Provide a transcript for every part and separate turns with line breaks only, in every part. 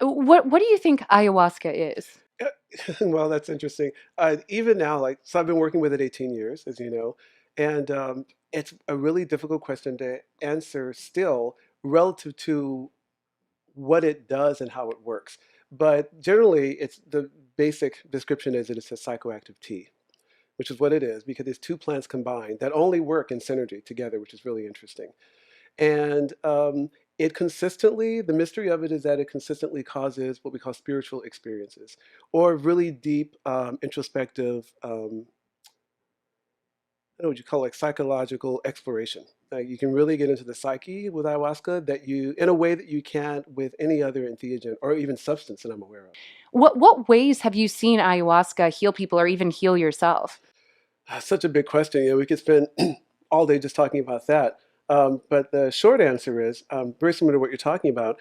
What do you think ayahuasca is?
Well, that's interesting. Even now, like, so I've been working with it 18 years, as you know, and it's a really difficult question to answer still relative to what it does and how it works. But generally, it's the basic description is that it's a psychoactive tea, which is what it is, because it's two plants combined that only work in synergy together, which is really interesting. And it consistently, the mystery of it is that it consistently causes what we call spiritual experiences or really deep introspective, I don't know what you call it, like psychological exploration. Like you can really get into the psyche with ayahuasca that you, in a way that you can't with any other entheogen or even substance that I'm aware of.
What ways have you seen ayahuasca heal people or even heal yourself?
Such a big question. We could spend all day just talking about that. But the short answer is very similar to what you're talking about.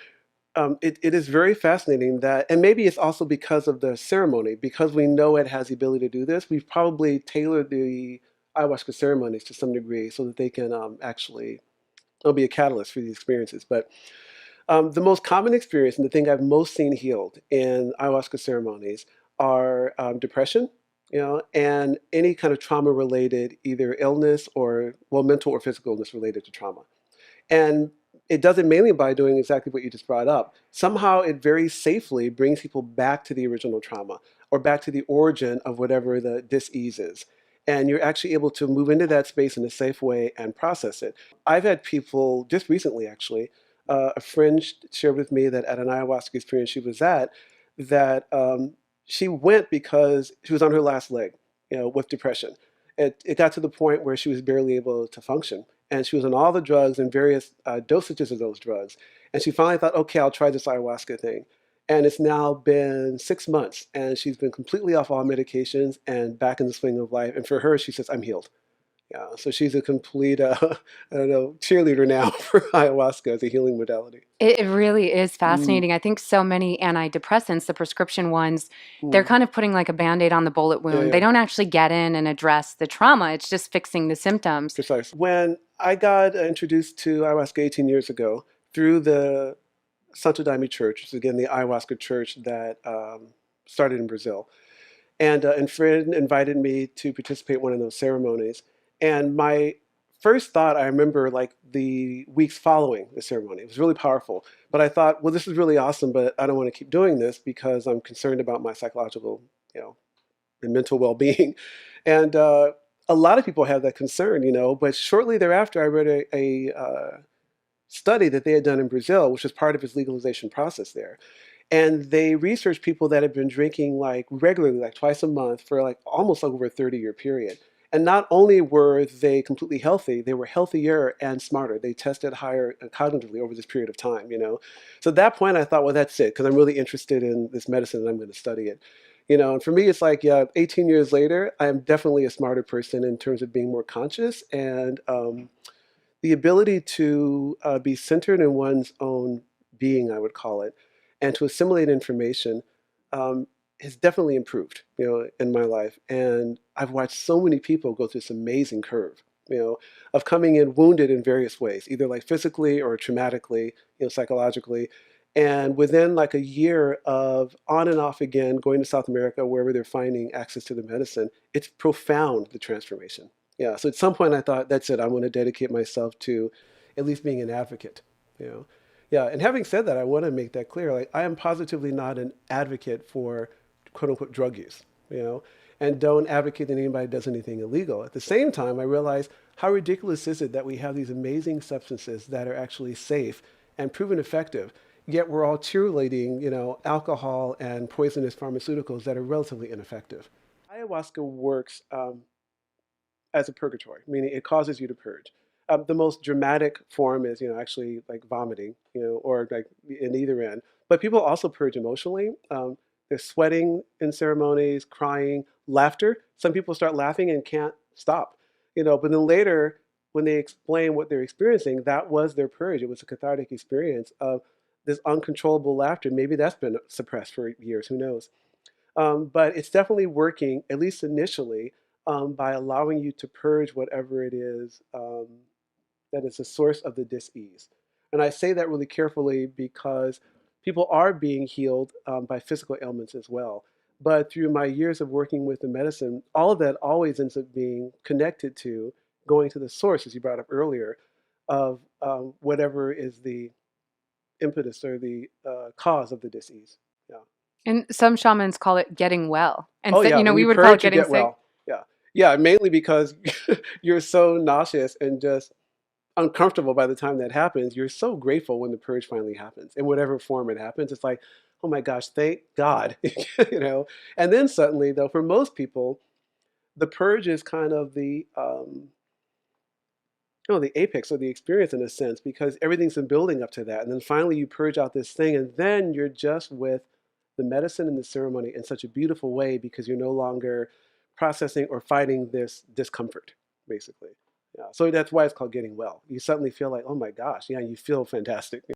It is very fascinating that, and maybe it's also because of the ceremony, because we know it has the ability to do this, we've probably tailored the ayahuasca ceremonies to some degree so that they can actually, it'll be a catalyst for these experiences. But the most common experience and the thing I've most seen healed in ayahuasca ceremonies are depression, and any kind of trauma related, either illness or, well, mental or physical illness related to trauma. And it does it mainly by doing exactly what you just brought up. Somehow it very safely brings people back to the original trauma or back to the origin of whatever the dis-ease is. And you're actually able to move into that space in a safe way and process it. I've had people just recently, actually, a friend shared with me that at an ayahuasca experience she was at, that she went because she was on her last leg, with depression. It got to the point where she was barely able to function and she was on all the drugs and various dosages of those drugs. And she finally thought, okay, I'll try this ayahuasca thing. And it's now been 6 months, and she's been completely off all medications and back in the swing of life. And for her, she says, I'm healed. Yeah, so she's a complete, I don't know, cheerleader now for ayahuasca as a healing modality.
It really is
Mm,
fascinating. I think so many antidepressants, the prescription ones, they're
mm,
kind of putting like a band-aid on the bullet
yeah,
wound. They
yeah,
don't actually get in and address the trauma. It's just fixing the symptoms.
precise. When I got introduced to ayahuasca 18 years ago through the Santo Daime Church, which is again the ayahuasca church that started in Brazil, and Fred invited me to participate in one of those ceremonies. And my first thought, I remember like the weeks following the ceremony, it was really powerful. But I thought, well, this is really awesome, but I don't want to keep doing this because I'm concerned about my psychological, you know, and mental well-being. And a lot of people have that concern, But shortly thereafter, I read a study that they had done in Brazil, which was part of its legalization process there. And they researched people that had been drinking like regularly, like twice a month for like almost over a 30-year period. And not only were they completely healthy, they were healthier and smarter. They tested higher cognitively over this period of time. So at that point, I thought, well, that's it, because I'm really interested in this medicine and I'm going to study it. And for me, it's like, yeah, 18 years later, I am definitely a smarter person in terms of being more conscious and the ability to be centered in one's own being, I would call it, and to assimilate information um, has definitely improved, in my life. And I've watched so many people go through this amazing curve, of coming in wounded in various ways, either like physically or traumatically, psychologically. And within like a year of on and off again, going to South America, wherever they're finding access to the medicine, it's profound, the transformation. Yeah, so at some point I thought, that's it. I want to dedicate myself to at least being an advocate. You know, yeah. And having said that, I want to make that clear. Like, I am positively not an advocate for quote unquote drug use. You know, and don't advocate that anybody does anything illegal. At the same time, I realize how ridiculous is it that we have these amazing substances that are actually safe and proven effective, yet we're all cheerleading, alcohol and poisonous pharmaceuticals that are relatively ineffective. Ayahuasca works as a purgatory, meaning it causes you to purge. The most dramatic form is, actually like vomiting, or like in either end. But people also purge emotionally. There's sweating in ceremonies, crying, laughter. Some people start laughing and can't stop, But then later, when they explain what they're experiencing, that was their purge. It was a cathartic experience of this uncontrollable laughter. Maybe that's been suppressed for years. Who knows? But it's definitely working, at least initially, by allowing you to purge whatever it is that is the source of the dis-ease. And I say that really carefully because people are being healed by physical ailments as well. But through my years of working with the medicine, all of that always ends up being connected to going to the source, as you brought up earlier, of whatever is the impetus or the cause of the disease. Yeah.
And some shamans call it getting well. And
Oh
so,
yeah, when
we
you
would call it
purge, you
getting
get
sick.
well. Yeah. Yeah, mainly because you're so nauseous and just uncomfortable by the time that happens. You're so grateful when the purge finally happens. In whatever form it happens, it's like, oh my gosh, thank God. you know. And then suddenly though, for most people, the purge is kind of the apex of the experience in a sense, because everything's been building up to that. And then finally you purge out this thing, and then you're just with the medicine and the ceremony in such a beautiful way because you're no longer processing or fighting this discomfort, basically. Yeah. So that's why it's called getting well. You suddenly feel like, oh my gosh, yeah, you feel fantastic.